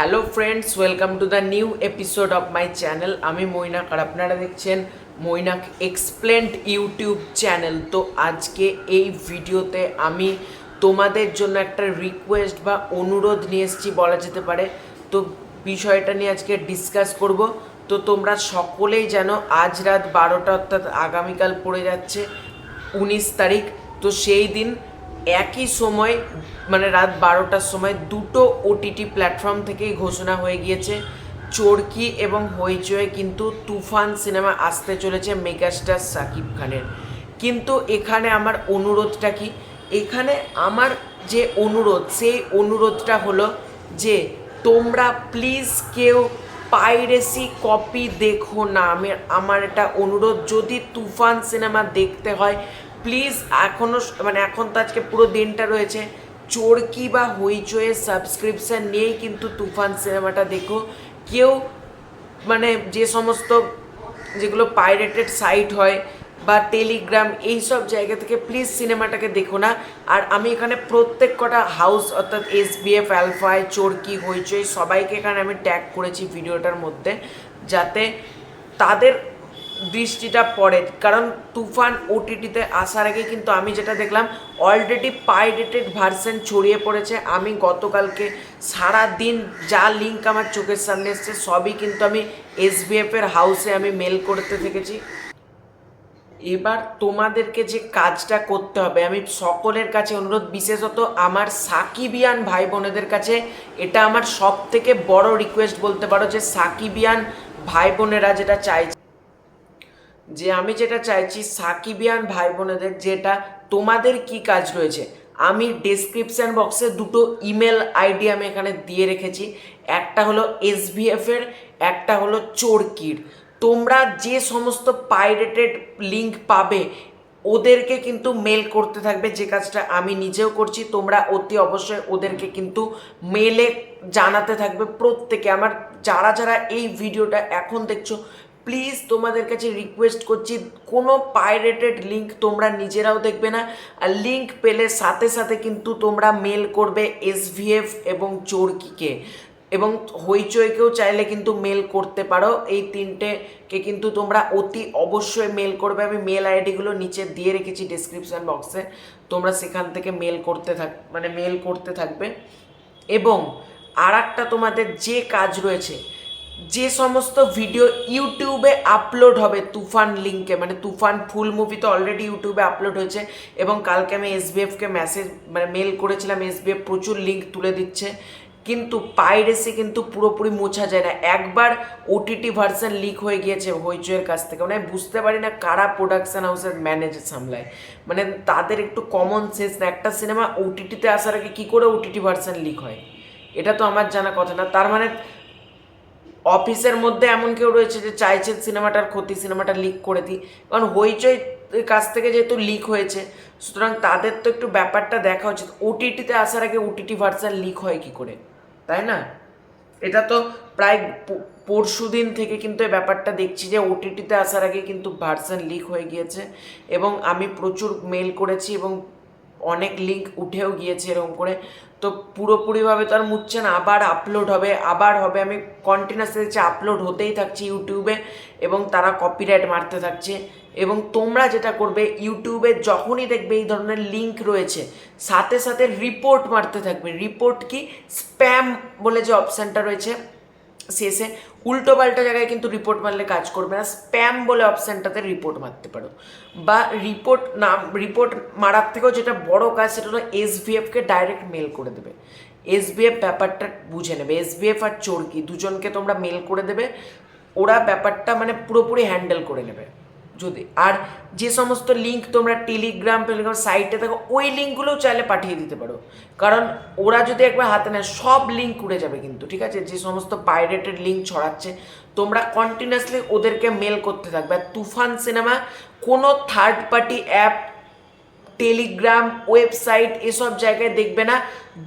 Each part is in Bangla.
Hello friends, welcome to the new episode of my channel. আমি মৈনাক আর আপনারা দেখছেন মৈনাক এক্সপ্লেন্ড ইউটিউব চ্যানেল। তো আজকে এই ভিডিওতে আমি তোমাদের জন্য একটা রিকোয়েস্ট বা অনুরোধ নিয়ে এসেছি বলা যেতে পারে। তো বিষয়টা নিয়ে আজকে ডিসকাস করব। তো তোমরা সকলেই যেন আজ রাত 12টা অর্থাৎ আগামীকাল পড়ে যাচ্ছে 19 তারিখ। তো সেই দিন একই সময় মানে রাত 12টার সময় দুটো ওটিটি প্ল্যাটফর্ম থেকেই ঘোষণা হয়ে গিয়েছে চরকি এবং হইচয়ে কিন্তু তুফান সিনেমা আসতে চলেছে মেগাস্টার শাকিব খানের। কিন্তু এখানে আমার অনুরোধটা কি, এখানে আমার যে অনুরোধ সেই অনুরোধটা হলো যে তোমরা প্লিজ কেউ পাইরেসি কপি দেখো না। আমার এটা অনুরোধ, যদি তুফান সিনেমা দেখতে হয় প্লিজ এখনও এখন তো আজকে পুরো দিনটা রয়েছে, চরকি বা হইচয়ে সাবস্ক্রিপশান নিয়েই কিন্তু তুফান সিনেমাটা দেখো। কেউ যে সমস্ত যেগুলো পাইরেটেড সাইট হয় বা টেলিগ্রাম এইসব জায়গা থেকে প্লিজ সিনেমাটাকে দেখো না। আর আমি এখানে প্রত্যেক কটা হাউস অর্থাৎ SBF, আলফাই, চরকি, হইচই সবাইকে এখানে আমি ট্যাগ করেছি ভিডিওটার মধ্যে, যাতে তাদের দৃষ্টিটা পড়ে। কারণ তুফান ওটিটিতে আসার আগে কিন্তু আমি যেটা দেখলাম অলরেডি পাইরেটেড ভার্সন ছড়িয়ে পড়েছে। আমি গতকালকে সারা দিন যা লিঙ্ক আমার চোখের সামনে এসছে সবই কিন্তু আমি SBF এর হাউসে আমি মেল করতে থেকেছি। এবার তোমাদেরকে যে কাজটা করতে হবে, আমি সকলের কাছে অনুরোধ, বিশেষত আমার সাকিবিয়ান ভাই বোনেদের কাছে এটা আমার সব থেকে বড় রিকোয়েস্ট বলতে পারো, যে সাকিবিয়ান ভাই বোনেরা যেটা চাইছে, যে আমি যেটা চাইছি সাকিবিয়ান ভাই বোনেদের, যেটা তোমাদের কি কাজ রয়েছে, আমি ডেসক্রিপশান বক্সে দুটো ইমেল আইডি আমি এখানে দিয়ে রেখেছি। একটা হলো SBF এর, একটা হলো চরকির। তোমরা যে সমস্ত পাইরেটেড লিঙ্ক পাবে ওদেরকে কিন্তু মেল করতে থাকবে, যে কাজটা আমি নিজেও করছি। তোমরা অতি অবশ্যই ওদেরকে কিন্তু মেলে জানাতে থাকবে প্রত্যেকে। আমার যারা যারা এই ভিডিওটা এখন দেখছো প্লিজ তোমাদের কাছে রিকোয়েস্ট করছি, কোনো পাইরেটেড লিঙ্ক তোমরা নিজেরাও দেখবে না। আর লিঙ্ক পেলে সাথে সাথে কিন্তু তোমরা মেল করবে SBF এবং চরকিকে, এবং হইচইকেও চাইলে কিন্তু মেল করতে পারো। এই তিনটেকে কিন্তু তোমরা অতি অবশ্যই মেল করবে। আমি মেল আইডিগুলো নিচে দিয়ে রেখেছি ডেসক্রিপশান বক্সে, তোমরা সেখান থেকে মেল করতে থাকবে। এবং আর একটা তোমাদের যে কাজ রয়েছে, যে সমস্ত ভিডিও ইউটিউবে আপলোড হবে তুফান লিঙ্কে, তুফান ফুল মুভি তো অলরেডি ইউটিউবে আপলোড হয়েছে, এবং কালকে আমি SBFকে মেল করেছিলাম, SBF প্রচুর লিঙ্ক তুলে দিচ্ছে। কিন্তু পাইরেসি কিন্তু পুরোপুরি মোছা যায় না। একবার ওটিটি ভার্সন লিক হয়ে গিয়েছে হইচইয়ের কাছ থেকে, আমি বুঝতে পারি না কারা প্রোডাকশন হাউসের ম্যানেজার সামলায়, তাদের একটু কমন সেন্স না। একটা সিনেমা ওটিটিতে আসার আগে কী করে ওটিটি ভার্সন লিক হয়, এটা তো আমার জানা কথা না। তার অফিসের মধ্যে এমন কেউ রয়েছে যে চাইছে সিনেমাটার ক্ষতি, সিনেমাটা লিক করে দিই। কারণ হইচই কাছ থেকে যেহেতু লিক হয়েছে, সুতরাং তাদের তো একটু ব্যাপারটা দেখা উচিত। ওটিটিতে আসার আগে ওটিটি ভার্সন লিক হয় কী করে, তাই না? এটা তো প্রায় পরশু দিন থেকে কিন্তু এই ব্যাপারটা দেখছি যে ওটিটিতে আসার আগে কিন্তু ভার্সন লিক হয়ে গিয়েছে, এবং আমি প্রচুর মেল করেছি এবং অনেক লিঙ্ক উঠেও গিয়েছে এরকম করে। তো পুরোপুরিভাবে তো আর মুছছে না, আবার আপলোড হবে, আমি কন্টিনিউয়াসলি দেখছি আপলোড হতেই থাকছে ইউটিউবে, এবং তারা কপিরাইট মারতে থাকছে। এবং তোমরা যেটা করবে, ইউটিউবে যখনই দেখবে এই ধরনের লিঙ্ক রয়েছে সাথে সাথে রিপোর্ট মারতে থাকবে। রিপোর্ট কি, স্প্যাম বলে যে অপশানটা রয়েছে শেষে, উল্টো পাল্টা জায়গায় কিন্তু রিপোর্ট মারলে কাজ করবে না। স্প্যাম বলে অপশানটাতে রিপোর্ট মারতে পারো, বা রিপোর্ট মারার থেকেও যেটা বড় কাজ সেটা হলো SBFকে ডাইরেক্ট মেল করে দেবে। SBF ব্যাপারটা বুঝে নেবে, SBF আর চরকি দুজনকে তোমরা মেল করে দেবে, ওরা ব্যাপারটা পুরোপুরি হ্যান্ডেল করে নেবে। যদি আর যে সমস্ত লিঙ্ক তোমরা টেলিগ্রাম সাইটে থাকো ওই লিঙ্কগুলোও চাইলে পাঠিয়ে দিতে পারো, কারণ ওরা যদি একবার হাতে নেয় সব লিঙ্ক উড়ে যাবে কিন্তু, ঠিক আছে? যে সমস্ত পাইরেটেড লিঙ্ক ছড়াচ্ছে তোমরা কন্টিনিউয়াসলি ওদেরকে মেল করতে থাকবে। আর তুফান সিনেমা কোনো third party app, Telegram, website এসব জায়গায় দেখবে না,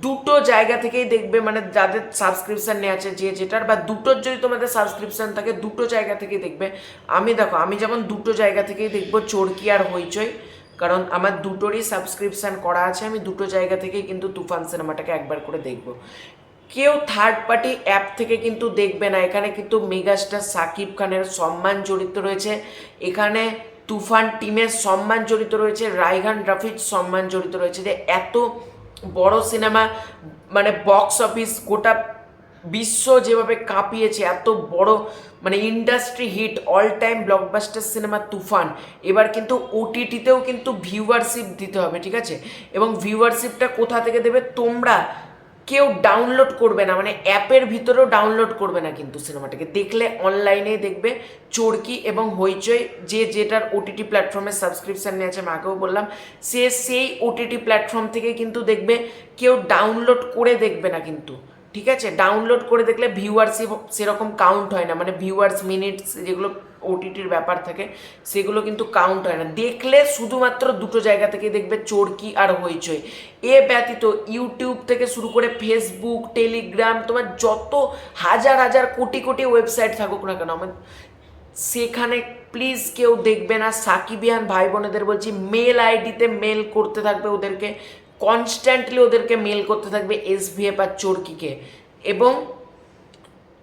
দুটো জায়গা থেকেই দেখবে, যাদের সাবস্ক্রিপশান নেওয়া আছে যে যেটার, বা দুটোর যদি তোমাদের সাবস্ক্রিপশান থাকে দুটো জায়গা থেকেই দেখবে। আমি যেমন দুটো জায়গা থেকেই দেখবো, চরকি আর হইচই, কারণ আমার দুটোরই সাবস্ক্রিপশান করা আছে। আমি দুটো জায়গা থেকেই কিন্তু তুফান সিনেমাটাকে একবার করে দেখবো। কেউ থার্ড পার্টি অ্যাপ থেকে কিন্তু দেখবে না। এখানে কিন্তু মেগাস্টার সাকিব খানের সম্মান জড়িত রয়েছে, এখানে তুফান টিমের সম্মান জড়িত রয়েছে, রায়হান রাফির সম্মান জড়িত রয়েছে। যে এত বড় সিনেমা, মানে বক্স অফিস গোটা বিশ্ব যেভাবে কাঁপিয়েছে, এত বড় মানে industry hit all time blockbuster cinema Toofan, এবার কিন্তু ওটিটিতেও কিন্তু ভিউয়ারশিপ দিতে হবে, ঠিক আছে? এবং ভিউয়ারশিপটা কোথা থেকে দেবে? তোমরা কেউ ডাউনলোড করবে না, মানে অ্যাপের ভিতরেও ডাউনলোড করবে না কিন্তু সিনেমাটাকে, দেখলে অনলাইনেই দেখবে। চরকি এবং হইচই যে যেটার ওটিটি প্ল্যাটফর্মে সাবস্ক্রিপশান নিয়েছে, আমি আগেও বললাম, সেই ওটিটি প্ল্যাটফর্ম থেকে কিন্তু দেখবে, কেউ ডাউনলোড করে দেখবে না কিন্তু, ঠিক আছে? ডাউনলোড করে দেখলে ভিউয়ারশিপ সেরকম কাউন্ট হয় না, মানে ভিউয়ার্স মিনিটস যেগুলো ওটিটির ব্যাপার থাকে সেগুলো কিন্তু কাউন্ট হয় না। দেখলে শুধুমাত্র দুটো জায়গা থেকে দেখবে, চরকি আর হইচই। এ ব্যতীত ইউটিউব থেকে শুরু করে ফেসবুক, টেলিগ্রাম, তোমার যত হাজার হাজার কোটি কোটি ওয়েবসাইট থাকুক না কেন, আমার সেখানে প্লিজ কেউ দেখবে না। সাকিবিয়ান ভাই বোনেদের বলছি, মেল আইডিতে মেল করতে থাকবে ওদেরকে, কনস্ট্যান্টলি ওদেরকে মেল করতে থাকবে এসভিএফ আর চরকিকে। এবং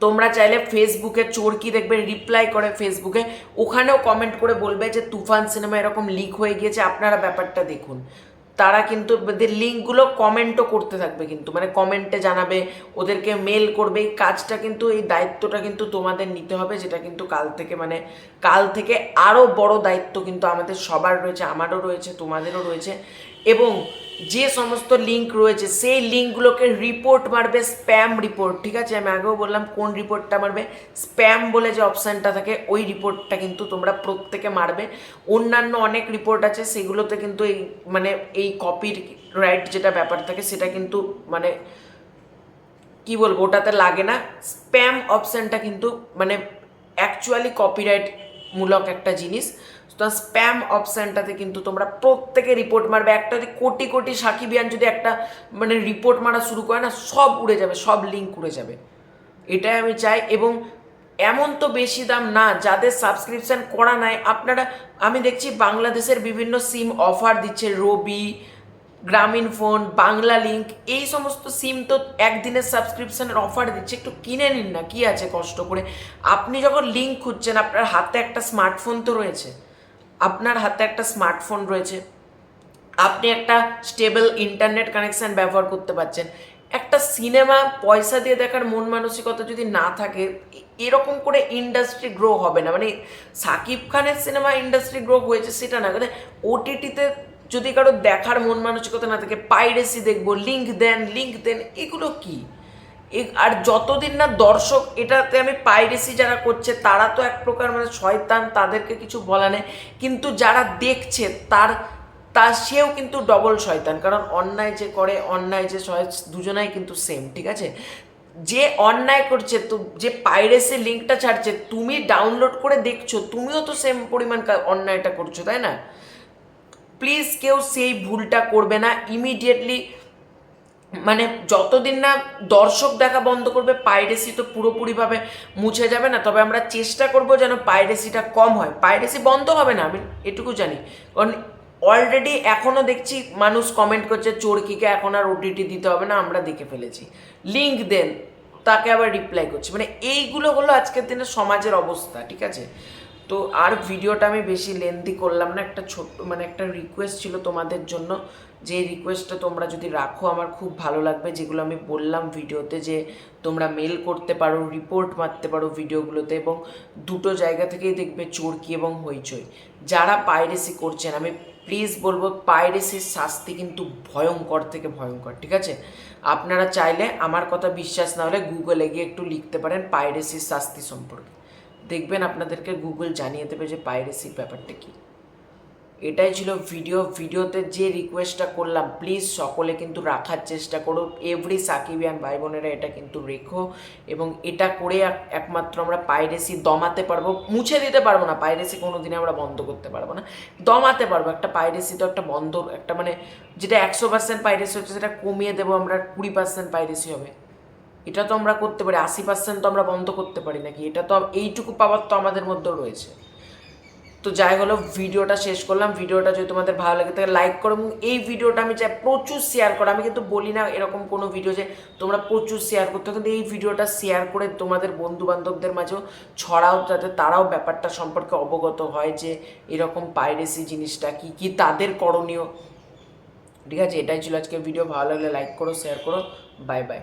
তোমরা চাইলে ফেসবুকে চরকি দেখবে রিপ্লাই করে ফেসবুকে, ওখানেও কমেন্ট করে বলবে যে তুফান সিনেমা এরকম লিক হয়ে গিয়েছে, আপনারা ব্যাপারটা দেখুন। তারা কিন্তু ওদের লিঙ্কগুলো কমেন্টও করতে থাকবে কিন্তু, মানে কমেন্টে জানাবে, ওদেরকে মেল করবে। এই কাজটা কিন্তু, এই দায়িত্বটা কিন্তু তোমাদের নিতে হবে, যেটা কিন্তু কাল থেকে আরও বড় দায়িত্ব কিন্তু আমাদের সবার রয়েছে, আমারও রয়েছে, তোমাদেরও রয়েছে। এবং যে সমস্ত লিঙ্ক রয়েছে সেই লিঙ্কগুলোকে রিপোর্ট মারবে, স্প্যাম রিপোর্ট, ঠিক আছে? আমি আগেও বললাম কোন রিপোর্টটা মারবে, স্প্যাম বলে যে অপশানটা থাকে ওই রিপোর্টটা কিন্তু তোমরা প্রত্যেকে মারবে। অন্যান্য অনেক রিপোর্ট আছে সেগুলোতে কিন্তু এই কপির রাইট যেটা ব্যাপার থাকে সেটা কিন্তু কি বলবো, ওটাতে লাগে না। স্প্যাম অপশানটা কিন্তু অ্যাকচুয়ালি কপিরাইট মূলক একটা জিনিস। তো স্প্যাম অপশানটাতে কিন্তু তোমরা প্রত্যেকে রিপোর্ট মারবে। একটা যদি কোটি কোটি সাকিবিয়ান যদি একটা রিপোর্ট মারা শুরু করে না, সব উড়ে যাবে, সব লিঙ্ক উড়ে যাবে, এটাই আমি চাই। এবং এমন তো বেশি দাম না, যাদের সাবস্ক্রিপশান করা নাই আপনারা, আমি দেখছি বাংলাদেশের বিভিন্ন সিম অফার দিচ্ছে, রবি, গ্রামীণ ফোন, বাংলা লিঙ্ক, এই সমস্ত সিম তো একদিনের সাবস্ক্রিপশানের অফার দিচ্ছে, একটু কিনে নিন না, কি আছে কষ্ট করে। আপনি যখন লিঙ্ক খুঁজছেন, আপনার হাতে একটা স্মার্টফোন তো রয়েছে, আপনার হাতে একটা স্মার্টফোন রয়েছে, আপনি একটা স্টেবল ইন্টারনেট কানেকশান ব্যবহার করতে পারছেন। একটা সিনেমা পয়সা দিয়ে দেখার মন মানসিকতা যদি না থাকে, এরকম করে ইন্ডাস্ট্রি গ্রো হবে না। সাকিব খানের সিনেমা ইন্ডাস্ট্রি গ্রো হয়েছে সেটা না, ওটিটিতে যদি কারো দেখার মন মানসিকতা না থাকে, পাইরেসি দেখবো, লিঙ্ক দেন, এগুলো কি? আর যতদিন না দর্শক, এটাতে আমি পাইরেসি যারা করছে তারা তো এক প্রকার শয়তান, তাদেরকে কিছু বলা নেই, কিন্তু যারা দেখছে সেও কিন্তু ডবল শয়তান। কারণ অন্যায় যে করে, অন্যায় যে সয়, দুজনাই কিন্তু সেম, ঠিক আছে? যে অন্যায় করছে, তো যে পাইরেসি লিঙ্কটা ছাড়ছে, তুমি ডাউনলোড করে দেখছো, তুমিও তো সেম পরিমাণ অন্যায়টা করছো, তাই না? প্লিজ কেউ সেই ভুলটা করবে না। ইমিডিয়েটলি যতদিন না দর্শক দেখা বন্ধ করবে, পাইরেসি তো পুরোপুরিভাবে মুছে যাবে না। তবে আমরা চেষ্টা করব যেন পাইরেসিটা কম হয়। পাইরেসি বন্ধ হবে না, আমি এটুকু জানি। কারণ অলরেডি এখনও দেখছি মানুষ কমেন্ট করছে চরকিকে এখন আর ওটিটি দিতে হবে না, আমরা দেখে ফেলেছি, লিঙ্ক দেন, তাকে আবার রিপ্লাই করছে। এইগুলো হলো আজকের দিনে সমাজের অবস্থা, ঠিক আছে? তো আর ভিডিওটা আমি বেশি লেন্দি করলাম না, একটা ছোট্ট একটা রিকোয়েস্ট ছিল তোমাদের জন্য, যে রিকোয়েস্টটা তোমরা যদি রাখো আমার খুব ভালো লাগবে। যেগুলো আমি বললাম ভিডিওতে, যে তোমরা মেল করতে পারো, রিপোর্ট মারতে পারো ভিডিওগুলোতে, এবং দুটো জায়গা থেকেই দেখবে, চরকি এবং হইচই। যারা পাইরেসি করছেন, আমি প্লিজ বলবো, পাইরেসির শাস্তি কিন্তু ভয়ঙ্কর থেকে ভয়ঙ্কর, ঠিক আছে? আপনারা চাইলে আমার কথা বিশ্বাস না হলে গুগলে গিয়ে একটু লিখতে পারেন পাইরেসির শাস্তি সম্পর্কে, দেখবেন আপনাদেরকে গুগল জানিয়ে দেবে যে পাইরেসির ব্যাপারটা কী। এটাই ছিল ভিডিওতে যে রিকোয়েস্টটা করলাম, প্লিজ সকলে কিন্তু রাখার চেষ্টা করো। এভরি সাকিবিয়ান ভাই বোনেরা এটা কিন্তু রেখো, এবং এটা করে একমাত্র আমরা পাইরেসি দমাতে পারবো। মুছে দিতে পারবো না, পাইরেসি কোনো দিনে আমরা বন্ধ করতে পারবো না, দমাতে পারবো। একটা পাইরেসি তো একটা বন্ধ, একটা যেটা 100% পাইরেসি হচ্ছে সেটা কমিয়ে দেবো আমরা, 20% পাইরেসি হবে। এটা তো আমরা করতে পারি, 80% তো আমরা বন্ধ করতে পারি নাকি? এটা তো এইটুকু পাওয়ার তো আমাদের মধ্যেও রয়েছে। তো যাই হলো, ভিডিওটা শেষ করলাম। ভিডিওটা যদি তোমাদের ভালো লাগে তাহলে লাইক করো, এবং এই ভিডিওটা আমি চাই প্রচুর শেয়ার করো। আমি কিন্তু বলি না এরকম কোনো ভিডিও যে তোমরা প্রচুর শেয়ার করতে, কিন্তু এই ভিডিওটা শেয়ার করে তোমাদের বন্ধু বান্ধবদের মাঝেও ছড়াও, যাতে তারাও ব্যাপারটা সম্পর্কে অবগত হয় যে এরকম পাইরেসি জিনিসটা কি কি তাদের করণীয়। ঠিক আছে, এটাই ছিল আজকে ভিডিও। ভালো লাগলে লাইক করো, শেয়ার করো। Bye bye.